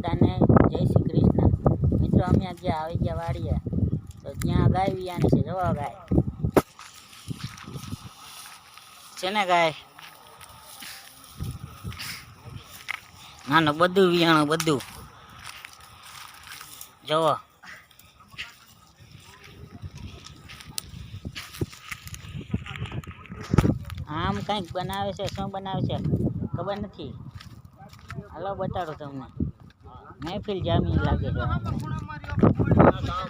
બધાને જય શ્રી કૃષ્ણ મિત્રો। અમે ગયા આવી ગયા વાડીએ તો ત્યાં ગાય વિયાની છે। જોવો ગાય છે ને ગાય નાનું બધું વિયાણું બધું જોવો। આમ કંઈક બનાવે છે, શું બનાવે છે ખબર નથી। હાલો બતાડો તમને, મહેફિલ જામી લાગે છે।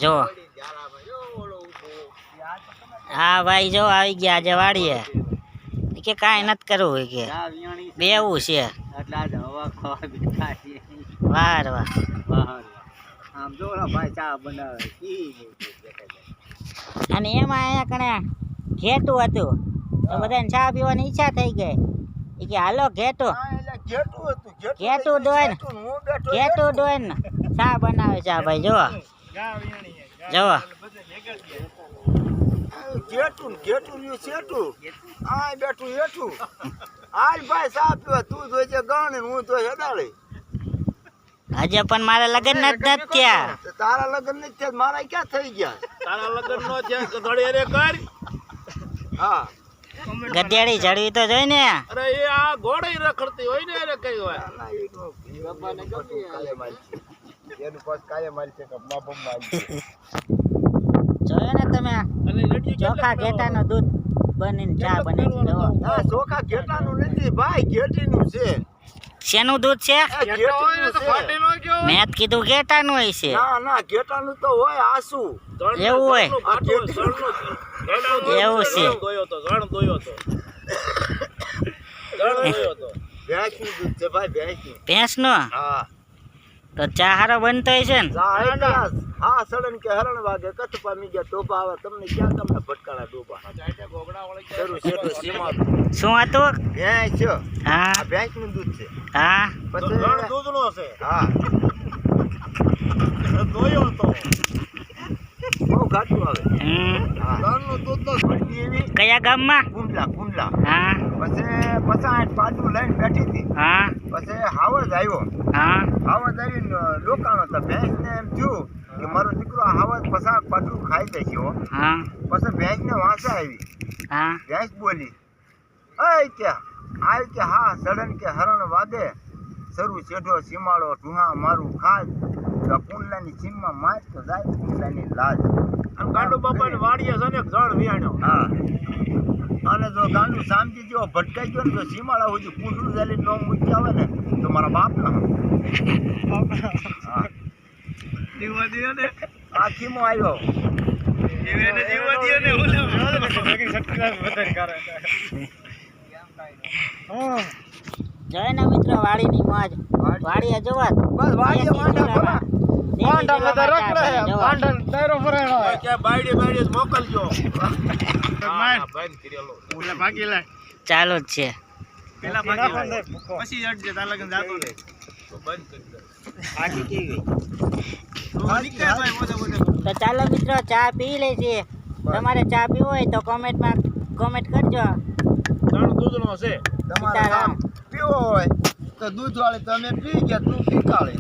જો હા ભાઈ જો આવી ગયા આજે વાડીએ કે કાંઈ નથી કરવું કે બેવું છે। વાર વાહ અને એમાં અહીંયા કણે ઘેટું હતું તો બધાને ચા પીવાની ઈચ્છા થઈ ગઈ કે હાલો ઘેટું ડોન ચા બનાવે છે ભાઈ। જો જો આજે પણ મારા લગ્ન નથી થયા। તારા લગ્ન નથી થયા, મારા ક્યાં થઈ ગયા? તારા લગ્ન નો થયા ઘડી અરે કર। હા ગધેડી જડવી તો જોઈ ને। અરે એ આ ઘોડી રખડતી હોય ને અરે કઈ હોય બાપાને ગમી કાલે માલ છે એનું પાસ કાલે માલ છે કે બાપમ માલ છે। જોયો ને તમે ચોખા ઘેટાનું દૂધ બનીને ચા બને છે। જો આ ચોખા ઘેટાનું નથી ભાઈ, ઘેટીનું છે। શેનું દૂધ છે? મેં કીધું ઘેટાનું હોય છે। ના ના ઘેટાનું તો હોય આસુ એવું હોય એવું છે। ભેંસનું દૂધ છે ભાઈ, ભેંસનું। ભેંસનું? હા તો ચા હારો બનતો હોય છે ને? હા સડન કે હરણ વાગે કથ પામી ગયા ટોપા આવે તમને ક્યાં તમને ભટકાણા ટોપા શરૂ છે તો સીમા શું હતું? ભેંસ છે। હા ભેંસનું દૂધ છે। હા પછી દૂધનો છે। હા દોયો તો બહુ ઘાટું આવે। હા ઘરનું દૂધનો ભડકી એવી કયા ગામમાં? કુંડલા। હા પછી પસાટ પાડું લઈને બેઠી હતી। હા પછી હાવજ આવ્યો। હા હાવજ આવીને લોકાણો તો ભેંસને એમ થયું કે મારો દીકરો હાવજ પસાક પાટલું ખાઈ જાય છે। હા પછી ભેંસને વાંસા આવી। હા ભેંસ બોલી આવી કે હા સડન કે હરણ વાગે શરૂ છેડો સીમાડો ઢુહા મારું ખાજ તો કુંડલાની સીમમાં માર તો જાય કુંડલાની લાજ। ગાંડુ બાપાને વાડીએ છે ને જળ વિયાણ્યો। હા અને જો ગાંડુ શામજી જેવો ભટકાઈ ગયો ને તો સીમાડા સુધી કુંડલું ચાલી ન મૂકી આવે ને તો મારા બાપ ના હા જીવા દે ને આખીમાં આવ્યો એને જીવા દે ને જોઈ ને મિત્રો વાડીની મોજ। વાડીએ જોવા બસ વાડીએ માંડા બધા રખડે માંડા ડાયરો ફરાણો કે બાયડી મોકલજો હા બંધ કરેલો ઓલા ભાગી લે ચાલુ જ છે પેલા ભાગી લે પછી અડજે તાર લગન જાતો ને તો બંધ કરી દે આખી કે ગઈ તો નીકળે ભાઈ મોજા તો ચાલો મિત્રો ચા પી લે છે। તમારે ચા પીવો હોય તો કોમેન્ટ કરજો। ત્રણ દૂધનો છે તમારે સીતારામ। પીવો હોય તો દૂધ વાળી તમે પી ગયા તું પીકાળે।